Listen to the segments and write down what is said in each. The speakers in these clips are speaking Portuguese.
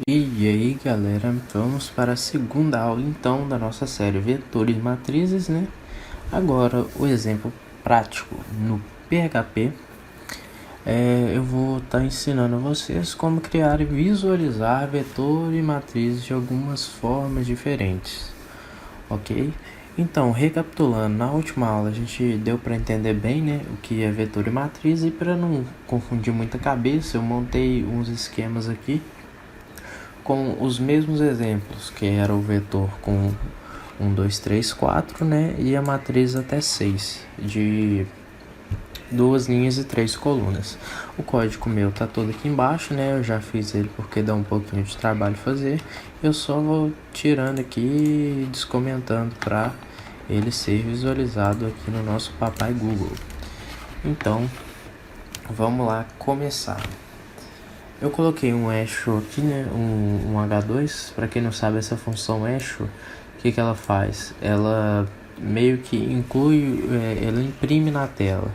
E aí galera, vamos para a segunda aula então da nossa série Vetores e Matrizes, né? Agora o exemplo prático no PHP. Eu vou estar ensinando a vocês como criar e visualizar vetor e matrizes de algumas formas diferentes, ok? Então, recapitulando, na última aula a gente deu para entender bem, né, o que é vetor e matriz, e para não confundir muita cabeça, eu montei uns esquemas aqui com os mesmos exemplos, que era o vetor com 1, 2, 3, 4, né? E a matriz até 6, de 2 linhas e 3 colunas. O código meu tá todo aqui embaixo, né? Eu já fiz ele porque dá um pouquinho de trabalho fazer. Eu só vou tirando aqui e descomentando para ele ser visualizado aqui no nosso papai Google. Então, vamos lá começar. Eu coloquei um echo aqui, né, um H2. Para quem não sabe, essa função echo, o que ela faz? Ela meio que inclui, ela imprime na tela,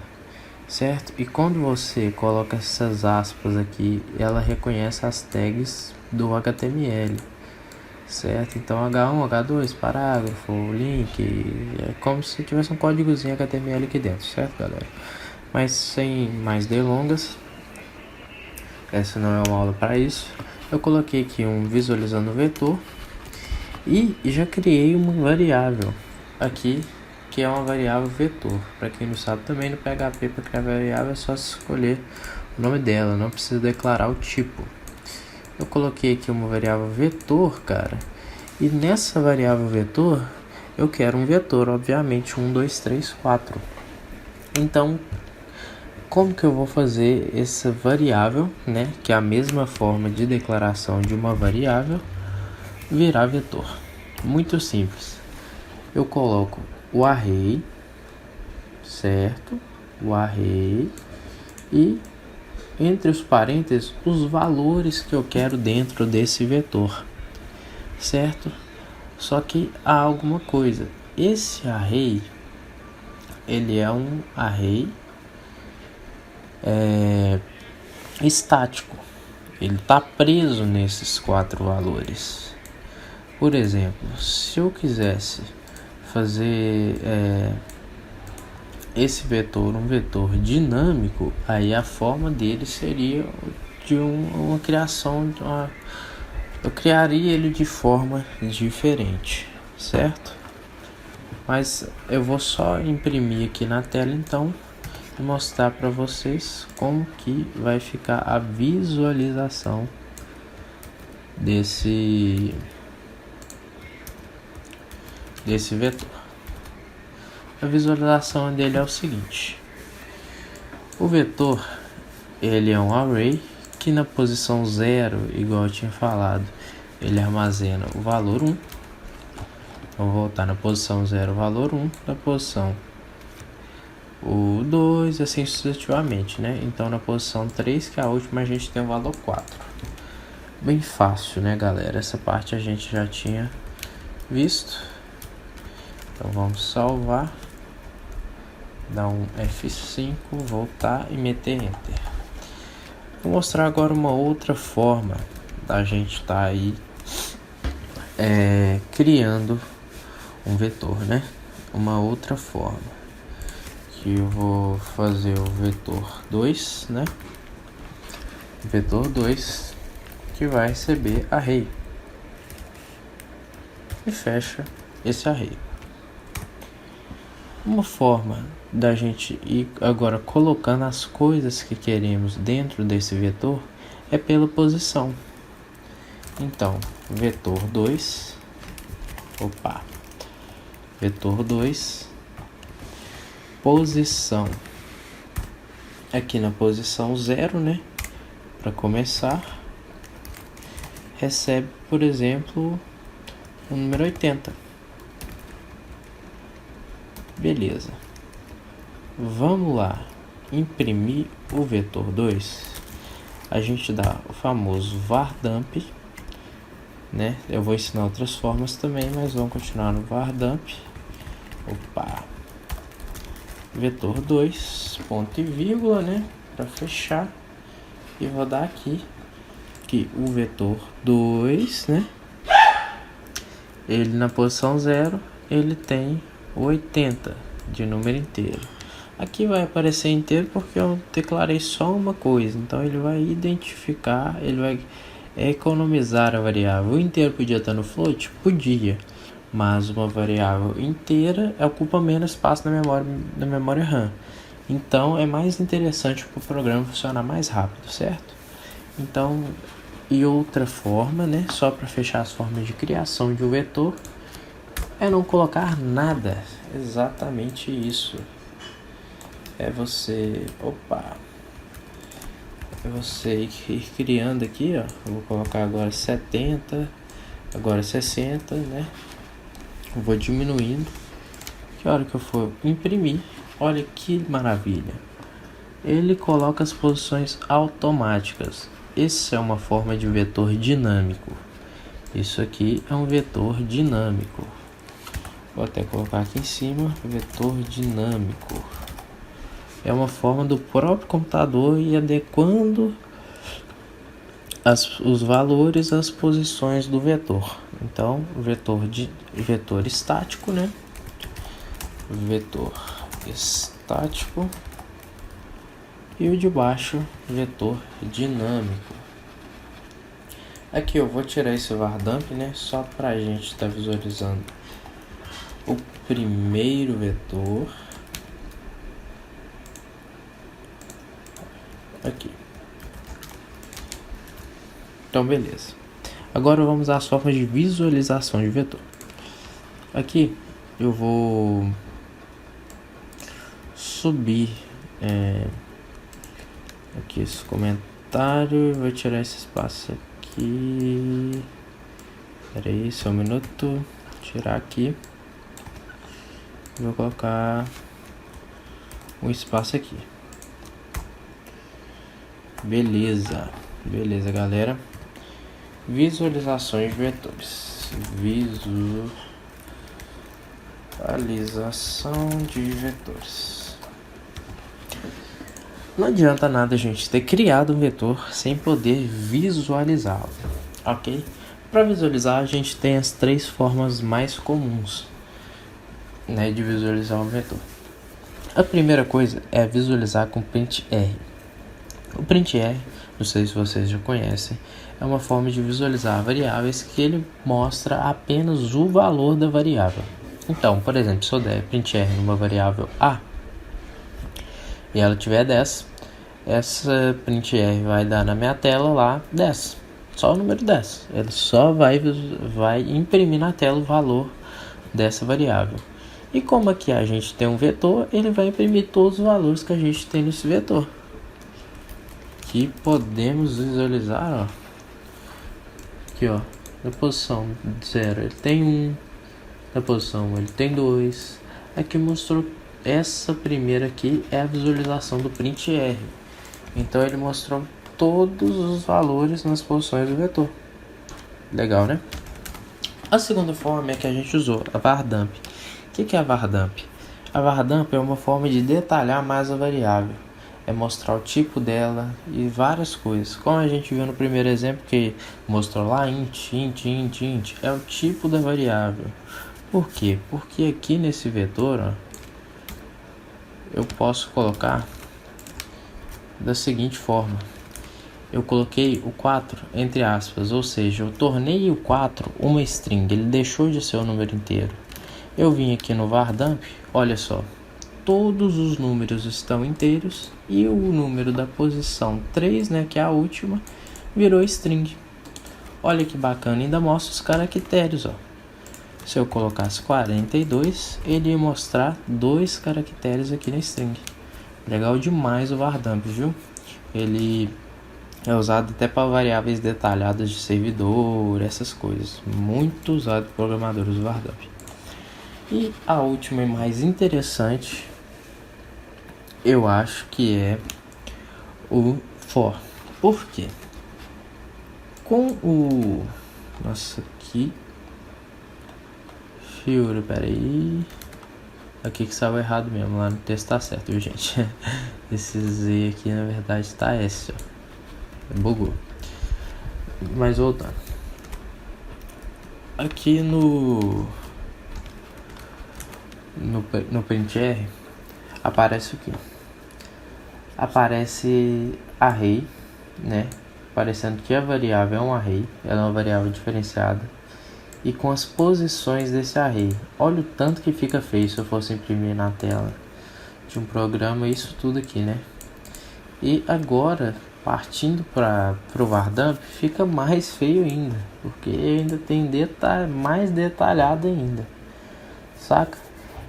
certo? E quando você coloca essas aspas aqui, ela reconhece as tags do HTML, certo? Então H1, H2, parágrafo, link, é como se tivesse um códigozinho HTML aqui dentro, certo, galera? Mas sem mais delongas, essa não é uma aula para isso. Eu coloquei aqui um visualizando vetor e já criei uma variável aqui, que é uma variável vetor. Para quem não sabe, também no PHP, para criar variável é só escolher o nome dela, não precisa declarar o tipo. Eu coloquei aqui uma variável vetor, cara, e nessa variável vetor eu quero um vetor, obviamente 1, 2, 3, 4. Então, como que eu vou fazer essa variável, né, que é a mesma forma de declaração de uma variável, virar vetor? Muito simples. Eu coloco o array, certo? O array, e entre os parênteses os valores que eu quero dentro desse vetor, certo? Só que há alguma coisa. Esse array, ele é um array estático. Ele está preso nesses 4 valores. Por exemplo, se eu quisesse fazer esse vetor um vetor dinâmico, aí a forma dele seria de uma criação, eu criaria ele de forma diferente, certo? Mas eu vou só imprimir aqui na tela então e mostrar para vocês como que vai ficar a visualização desse vetor. A visualização dele é o seguinte: o vetor, ele é um array que na posição 0, igual eu tinha falado, ele armazena o valor 1. Vou voltar na posição 0, o valor 1, na posição o 2, assim sucessivamente, né? Então na posição 3, que é a última, a gente tem o valor 4. Bem fácil, né, galera? Essa parte a gente já tinha visto. Então vamos salvar, dar um F5, voltar e meter Enter. Vou mostrar agora uma outra forma da gente estar aí criando um vetor, né? Uma outra forma, que eu vou fazer o vetor 2, né? Vetor 2 que vai receber array, e fecha esse array. Uma forma da gente ir agora colocando as coisas que queremos dentro desse vetor é pela posição. Então, vetor 2, vetor 2, posição, aqui na posição 0, né, para começar, recebe, por exemplo, o número 80. Beleza. Vamos lá imprimir o vetor 2. A gente dá o famoso var_dump, né? Eu vou ensinar outras formas também, mas vamos continuar no var_dump. Vetor 2, ponto e vírgula, né? Para fechar. E vou dar aqui que o vetor 2, né? Ele na posição 0, ele tem 80 de número inteiro. Aqui vai aparecer inteiro porque eu declarei só uma coisa. Então ele vai identificar, ele vai economizar a variável. O inteiro podia estar no float? Podia. Mas uma variável inteira ocupa menos espaço na memória RAM. Então é mais interessante para o programa funcionar mais rápido, certo? Então, e outra forma, né, só para fechar as formas de criação de um vetor, é não colocar nada. Exatamente isso. É você ir criando aqui, ó. Eu vou colocar agora 70, agora 60, né? Eu vou diminuindo. Que hora que eu for imprimir, olha que maravilha. Ele coloca as posições automáticas. Essa é uma forma de vetor dinâmico. Isso aqui é um vetor dinâmico. Vou até colocar aqui em cima, vetor dinâmico. É uma forma do próprio computador ir adequando os valores às posições do vetor. Então, vetor estático, né? Vetor estático. E o de baixo, vetor dinâmico. Aqui eu vou tirar esse vardump, né? Só para a gente estar visualizando o primeiro vetor. Aqui. Então, beleza. Agora vamos às formas de visualização de vetor. Aqui eu vou subir aqui esse comentário. Vou tirar esse espaço aqui. Espera aí, só um minuto. Tirar aqui. Vou colocar um espaço aqui. Beleza, galera. Visualizações de vetores. Visualização de vetores. Não adianta nada a gente ter criado um vetor sem poder visualizá-lo, ok? Para visualizar, a gente tem as 3 formas mais comuns, né, de visualizar um vetor. A primeira coisa é visualizar com print R. O print R, não sei se vocês já conhecem, é uma forma de visualizar variáveis que ele mostra apenas o valor da variável. Então, por exemplo, se eu der print R numa variável A e ela tiver 10, essa print R vai dar na minha tela lá 10, só o número 10. Ele só vai imprimir na tela o valor dessa variável. E como aqui a gente tem um vetor, ele vai imprimir todos os valores que a gente tem nesse vetor. Que podemos visualizar, ó. Aqui, ó, na posição 0 ele tem 1, na posição ele tem 2. Aqui mostrou, essa primeira aqui é a visualização do print R. Então ele mostrou todos os valores nas posições do vetor. Legal, né? A segunda forma é que a gente usou, a vardump. O que é a vardump? A vardump é uma forma de detalhar mais a variável. É mostrar o tipo dela e várias coisas. Como a gente viu no primeiro exemplo que mostrou lá int, é o tipo da variável. Por quê? Porque aqui nesse vetor, ó, eu posso colocar da seguinte forma. Eu coloquei o 4 entre aspas, ou seja, eu tornei o 4 uma string, ele deixou de ser um número inteiro. Eu vim aqui no vardump, olha só. Todos os números estão inteiros e o número da posição 3, né, que é a última, virou string. Olha que bacana, ainda mostra os caracteres, ó. Se eu colocasse 42, ele ia mostrar 2 caracteres aqui na string. Legal demais o vardump, viu? Ele é usado até para variáveis detalhadas de servidor, essas coisas. Muito usado por programadores o vardump. E a última e mais interessante, eu acho que é o for. Por quê? Com o... Nossa, aqui... Fiura, peraí... Aqui que saiu errado mesmo, lá no texto tá certo, viu, gente? Esse Z aqui, na verdade, tá S, ó. Bugou. Mas voltando. Aqui no printr aparece o que? Aparece array, né? Parecendo que a variável é um array, ela é uma variável diferenciada. E com as posições desse array. Olha o tanto que fica feio se eu fosse imprimir na tela de um programa isso tudo aqui, né? E agora, partindo para o Vardamp, fica mais feio ainda, porque ainda tem mais detalhado ainda, saca?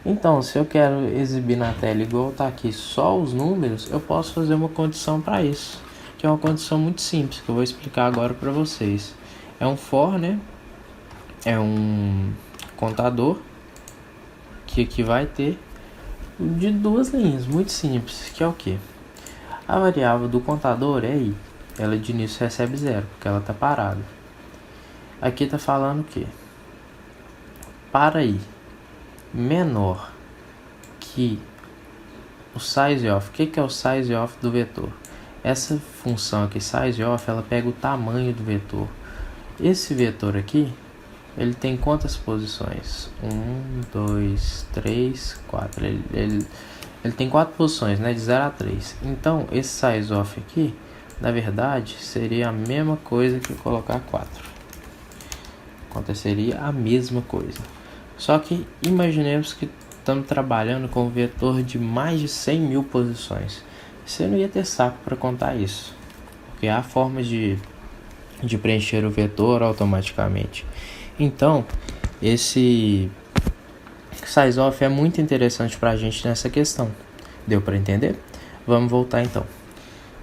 Então, se eu quero exibir na tela igual tá aqui só os números, eu posso fazer uma condição para isso, que é uma condição muito simples, que eu vou explicar agora para vocês. É um for, né? É um contador que aqui vai ter de duas linhas, muito simples, que é o que? A variável do contador é i, ela de início recebe 0, porque ela está parada. Aqui está falando o que? Para i menor que o sizeOf. O que é o sizeOf do vetor? Essa função aqui, sizeOf, ela pega o tamanho do vetor. Esse vetor aqui, ele tem quantas posições? 1, 2, 3, 4. Ele tem 4 posições, né? De 0 a 3. Então, esse sizeOf aqui, na verdade, seria a mesma coisa que colocar 4. Aconteceria a mesma coisa. Só que imaginemos que estamos trabalhando com um vetor de mais de 100 mil posições. Você não ia ter saco para contar isso, porque há formas de preencher o vetor automaticamente. Então, esse sizeOf é muito interessante para a gente nessa questão. Deu para entender? Vamos voltar então.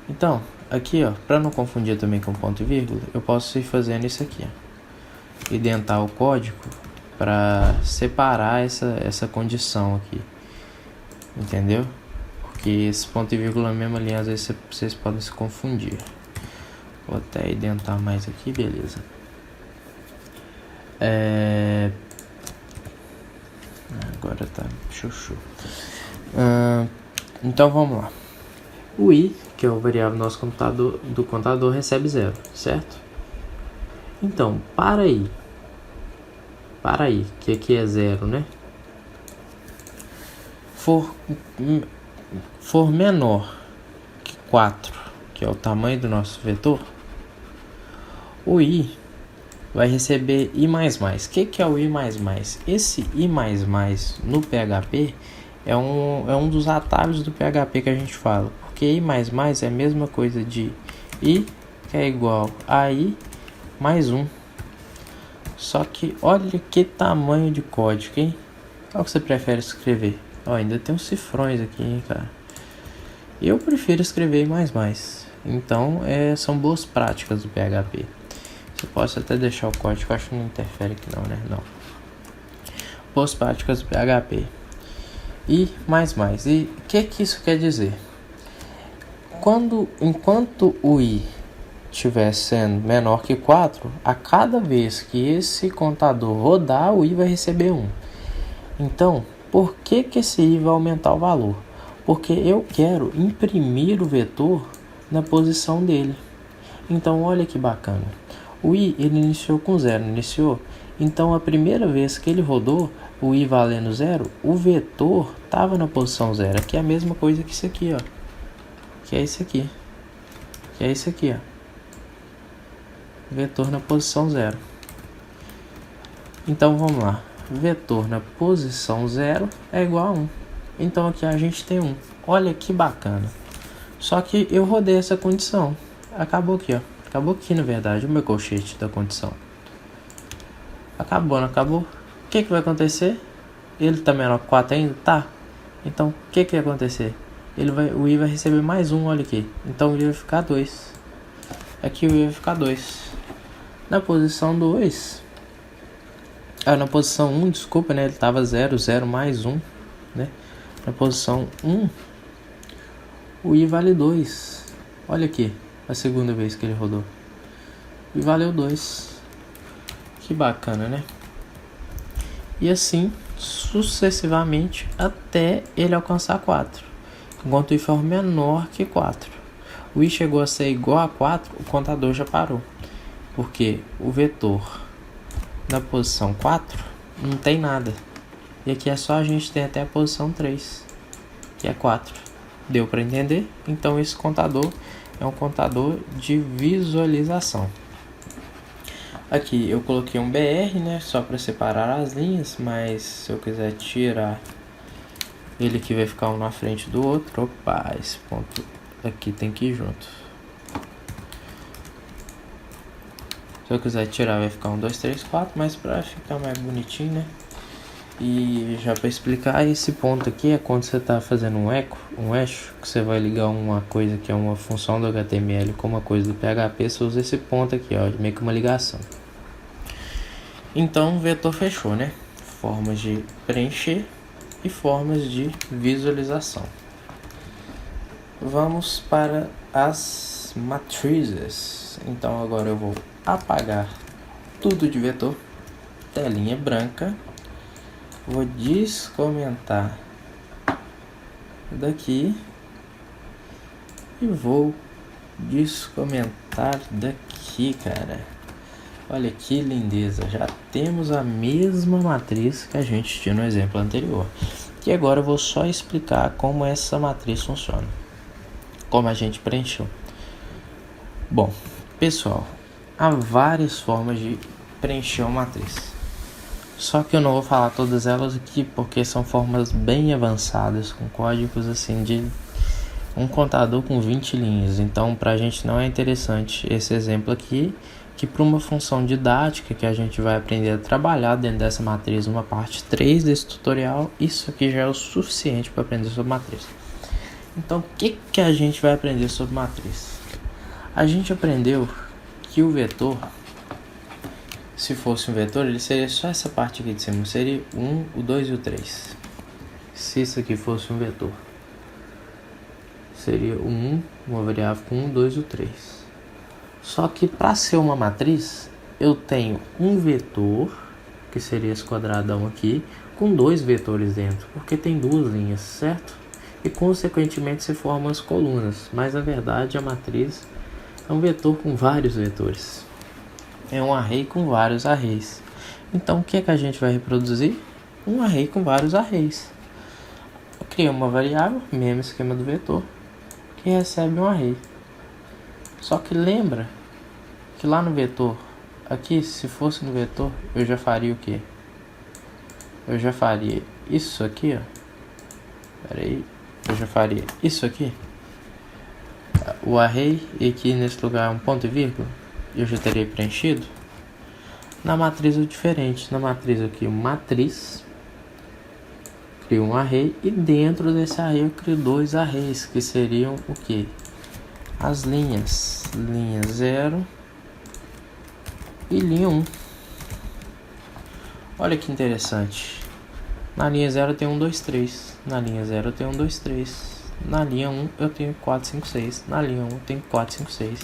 Então, aqui, ó, para não confundir também com ponto e vírgula, eu posso ir fazendo isso aqui, ó. Identar o código para separar essa condição aqui, entendeu? Porque esse ponto e vírgula mesmo ali, às vezes vocês podem se confundir. Vou até identar mais aqui, beleza. Agora tá chuchu. Então vamos lá. O i, que é o variável nosso do contador, recebe 0, certo? Então, para i, que aqui é 0, né? For menor que 4, que é o tamanho do nosso vetor, o i vai receber i++. O que é o i++? Esse i++ no PHP é um dos atalhos do PHP que a gente fala. Porque i++ é a mesma coisa de i, que é igual a i mais 1. Só que olha que tamanho de código, hein? Qual que você prefere escrever? Ainda tem uns cifrões aqui, hein, cara? Eu prefiro escrever i++. Então, são boas práticas do PHP. Você pode até deixar o código, acho que não interfere aqui não, né? Não. Boas práticas do PHP. E o que isso quer dizer? Enquanto o i estiver sendo menor que 4, a cada vez que esse contador rodar, o i vai receber 1. Então, por que esse i vai aumentar o valor? Porque eu quero imprimir o vetor na posição dele. Então, olha que bacana. O i, ele iniciou com 0, não iniciou? Então, a primeira vez que ele rodou, o i valendo 0, o vetor estava na posição 0. Que é a mesma coisa que isso aqui, ó. Que é isso aqui. Ó. Vetor na posição 0. Então, vamos lá. Vetor na posição 0 é igual a 1. Então, aqui a gente tem 1. Olha que bacana. Só que eu rodei essa condição. Acabou aqui, ó. Acabou aqui, na verdade, o meu colchete da condição. Acabou, não acabou? O que vai acontecer? Ele tá menor que 4 ainda? Tá. Então, o que vai acontecer? O i vai receber mais 1, olha aqui. Então, o i vai ficar 2. Aqui o i vai ficar 2. Na posição 2... na posição 1, desculpa, né? Ele tava 0, 0 mais 1, né? Na posição 1, o i vale 2. Olha aqui. A segunda vez que ele rodou. E valeu 2. Que bacana, né? E assim, sucessivamente, até ele alcançar 4. Enquanto o i for menor que 4. O i chegou a ser igual a 4, o contador já parou. Porque o vetor da posição 4 não tem nada. E aqui é só a gente ter até a posição 3, que é 4. Deu para entender? Então esse contador é um contador de visualização. Aqui eu coloquei um BR, né, só para separar as linhas, mas se eu quiser tirar ele aqui vai ficar um na frente do outro. Opa, esse ponto aqui tem que ir junto. Se eu quiser tirar vai ficar 1, 2, 3, 4, mas para ficar mais bonitinho, né? E já para explicar, esse ponto aqui é quando você está fazendo um eixo, que você vai ligar uma coisa que é uma função do HTML com uma coisa do PHP, você usa esse ponto aqui, ó, meio que uma ligação. Então o vetor fechou, né? Formas de preencher e formas de visualização. Vamos para as matrizes. Então agora eu vou apagar tudo de vetor, telinha branca. Vou descomentar daqui e vou descomentar daqui, cara. Olha que lindeza, já temos a mesma matriz que a gente tinha no exemplo anterior. E agora eu vou só explicar como essa matriz funciona, como a gente preencheu. Bom, pessoal, há várias formas de preencher uma matriz. Só que eu não vou falar todas elas aqui porque são formas bem avançadas, com códigos assim de um contador com 20 linhas. Então pra gente não é interessante esse exemplo aqui, que para uma função didática que a gente vai aprender a trabalhar dentro dessa matriz, uma parte 3 desse tutorial, isso aqui já é o suficiente para aprender sobre matriz. Então o que a gente vai aprender sobre matriz? A gente aprendeu que o vetor, se fosse um vetor, ele seria só essa parte aqui de cima, seria o 1, o 2 e o 3. Se isso aqui fosse um vetor, seria o 1, uma variável com 1, 2 e o 3. Só que para ser uma matriz, eu tenho um vetor, que seria esse quadradão aqui, com 2 vetores dentro, porque tem 2 linhas, certo? E consequentemente se formam as colunas, mas na verdade a matriz é um vetor com vários vetores. É um array com vários arrays. Então o que é que a gente vai reproduzir? Um array com vários arrays. Eu criei uma variável, mesmo esquema do vetor, que recebe um array. Só que lembra que lá no vetor, aqui se fosse no vetor, eu já faria o que? Eu já faria isso aqui, ó. Pera aí, eu já faria isso aqui. O array, e aqui nesse lugar um ponto e vírgula, eu já teria preenchido. Na matriz é diferente. Na matriz aqui, matriz, crio um array e dentro desse array eu crio 2 arrays, que seriam o que? As linhas, linha 0 e linha 1. Olha que interessante. Na linha 0 eu tenho 1, 2, 3. Na linha 0 eu tenho 1, 2, 3. Na linha 1 eu tenho 4, 5, 6. Na linha 1 eu tenho 4, 5, 6.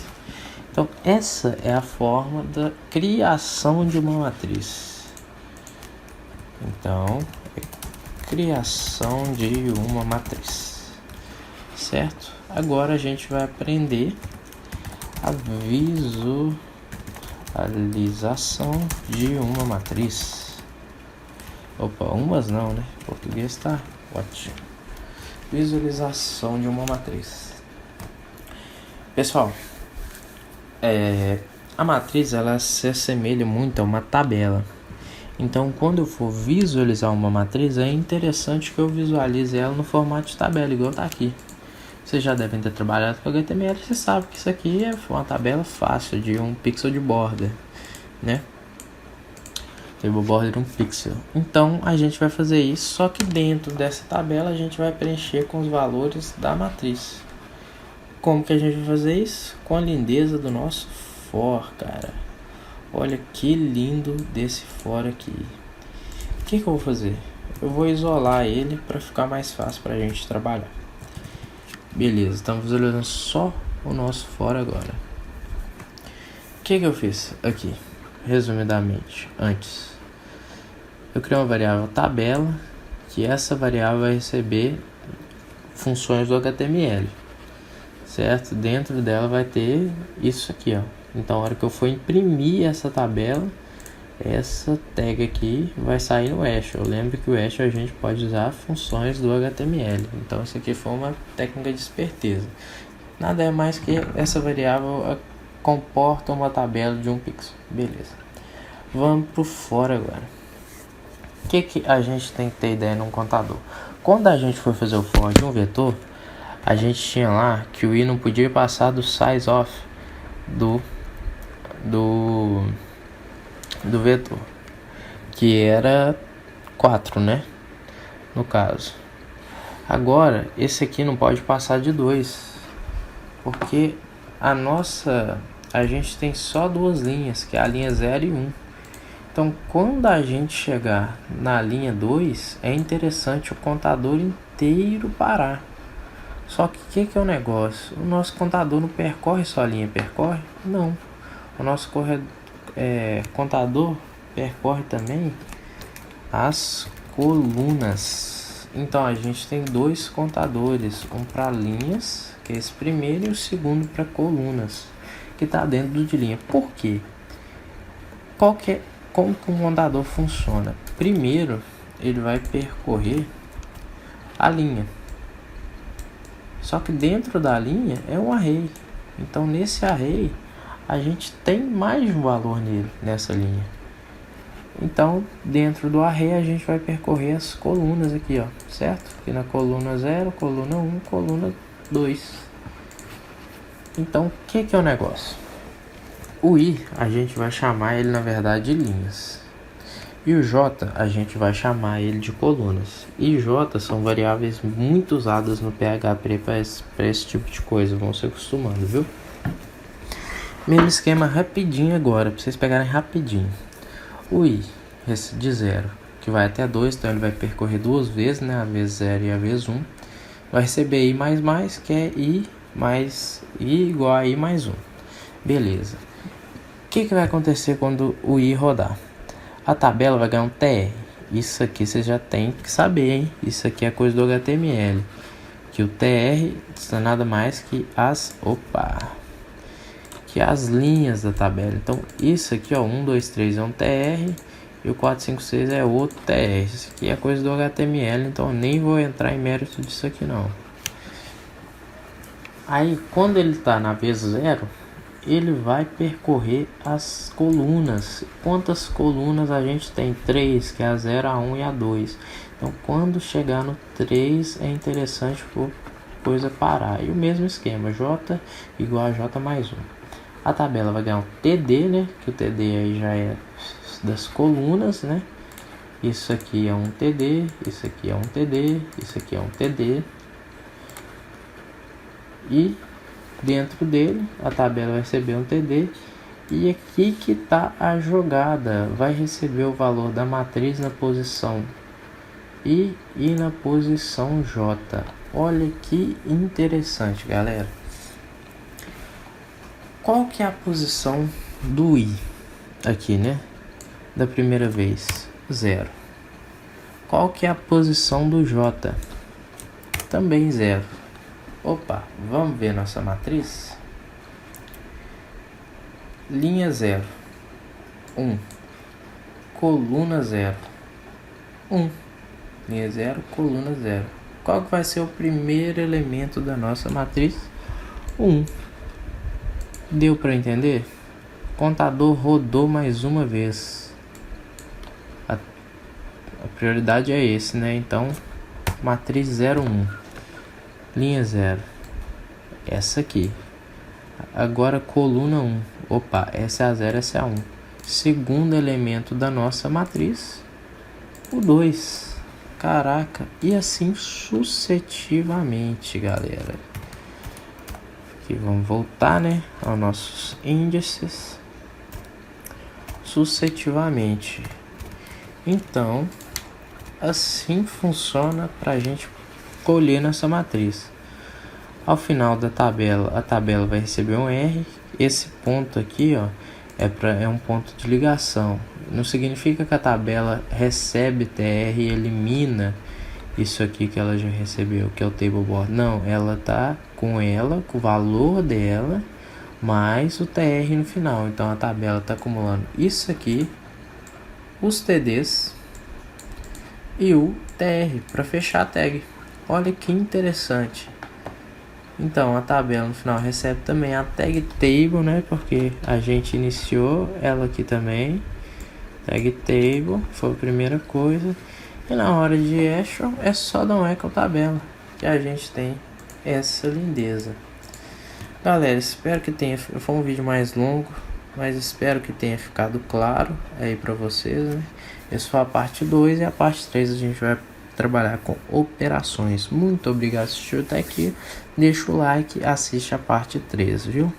Então essa é a forma da criação de uma matriz. Então, criação de uma matriz, certo? Agora a gente vai aprender a visualização de uma matriz. Opa, umas não, né? O português tá ótimo. Visualização de uma matriz. Pessoal, a matriz ela se assemelha muito a uma tabela. Então, quando eu for visualizar uma matriz, é interessante que eu visualize ela no formato de tabela, igual tá aqui. Vocês já devem ter trabalhado com HTML, você sabe que isso aqui é uma tabela fácil, de um pixel de border, né? Table border 1 pixel. Então, a gente vai fazer isso, só que dentro dessa tabela a gente vai preencher com os valores da matriz. Como que a gente vai fazer isso? Com a lindeza do nosso for, cara. Olha que lindo desse for aqui. O que eu vou fazer? Eu vou isolar ele para ficar mais fácil para a gente trabalhar. Beleza, estamos visualizando só o nosso for agora. O que eu fiz aqui? Resumidamente, antes eu criei uma variável tabela, que essa variável vai receber funções do HTML, certo? Dentro dela vai ter isso aqui, ó, Então, a hora que eu for imprimir essa tabela, essa tag aqui vai sair no hash. Eu lembro que o hash a gente pode usar funções do HTML. Então, isso aqui foi uma técnica de esperteza. Nada é mais que essa variável comporta uma tabela de 1 pixel. Beleza. Vamos para o for agora. O que a gente tem que ter ideia num contador? Quando a gente for fazer o for de um vetor, a gente tinha lá que o i não podia passar do size of do vetor, que era 4, né? No caso. Agora, esse aqui não pode passar de 2, porque a gente tem só duas linhas, que é a linha 0 e 1. Então, quando a gente chegar na linha 2, é interessante o contador inteiro parar. Só que o que é o negócio? O nosso contador não percorre só a linha, percorre? Não. O nosso contador percorre também as colunas. Então, a gente tem dois contadores, um para linhas, que é esse primeiro, e o segundo para colunas, que está dentro do de linha. Por quê? Como que um contador funciona? Primeiro, ele vai percorrer a linha. Só que dentro da linha é um array. Então, nesse array, a gente tem mais de um valor nessa linha. Então, dentro do array, a gente vai percorrer as colunas aqui, ó, certo? Aqui na coluna 0, coluna 1, coluna 2. Então, o que é o negócio? O i, a gente vai chamar ele, na verdade, de linhas. E o j, a gente vai chamar ele de colunas. I e j são variáveis muito usadas no PHP para esse tipo de coisa. Vão se acostumando, viu? Mesmo esquema rapidinho agora, para vocês pegarem rapidinho. O i de 0, que vai até 2, então ele vai percorrer duas vezes, né? A vez 0 e a vez 1. Vai receber i mais, que é i mais i igual a i mais 1. Beleza. O que vai acontecer quando o i rodar? A tabela vai ganhar um TR. Isso aqui você já tem que saber, hein? Isso aqui é coisa do HTML. Que o TR é nada mais que as linhas da tabela. Então, isso aqui, ó, 1, 2, 3 é um TR. E o 4, 5, 6 é outro TR. Isso aqui é coisa do HTML. Então, eu nem vou entrar em mérito disso aqui, não. Aí, quando ele está na vez 0, ele vai percorrer as colunas. Quantas colunas a gente tem? 3, que é a 0, a 1 e a 2. Então, quando chegar no 3, é interessante por coisa parar. E o mesmo esquema, J igual a J mais 1. A tabela vai ganhar um TD, né? Que o TD aí já é das colunas, né? Isso aqui é um TD, isso aqui é um TD, isso aqui é um TD. E dentro dele, a tabela vai receber um TD. E aqui que está a jogada. Vai receber o valor da matriz na posição I e na posição J. Olha que interessante, galera. Qual que é a posição do I aqui, né? Da primeira vez, 0. Qual que é a posição do J? Também 0. Opa, vamos ver nossa matriz? Linha 0, 1. Coluna 0, 1. Linha 0, coluna 0. Qual que vai ser o primeiro elemento da nossa matriz? 1. Deu para entender? O contador rodou mais uma vez. A prioridade é esse, né? Então, matriz 0, 1. Linha 0. Essa aqui. Agora, coluna 1. Opa, essa é a 0, essa é a 1. Segundo elemento da nossa matriz, o 2. Caraca. E assim sucessivamente, galera. Aqui vamos voltar, né, aos nossos índices sucessivamente. Então, assim funciona para a gente colher nessa matriz. Ao final da tabela, a tabela vai receber um R. Esse ponto aqui, ó, é um ponto de ligação. Não significa que a tabela recebe TR e elimina isso aqui que ela já recebeu, que é o table board. Não, ela tá com o valor dela, mais o TR no final. Então a tabela está acumulando isso aqui, os TDs e o TR para fechar a tag. Olha que interessante. Então a tabela no final recebe também a tag table, né? Porque a gente iniciou ela aqui também. Tag table foi a primeira coisa. E na hora de action é só dar um echo tabela que a gente tem essa lindeza. Galera, espero que tenha... Foi um vídeo mais longo, mas espero que tenha ficado claro aí pra vocês, né? Essa foi a parte 2 e a parte 3 a gente vai trabalhar com operações. Muito obrigado por assistir até aqui. Deixa o like, assiste a parte 3, viu?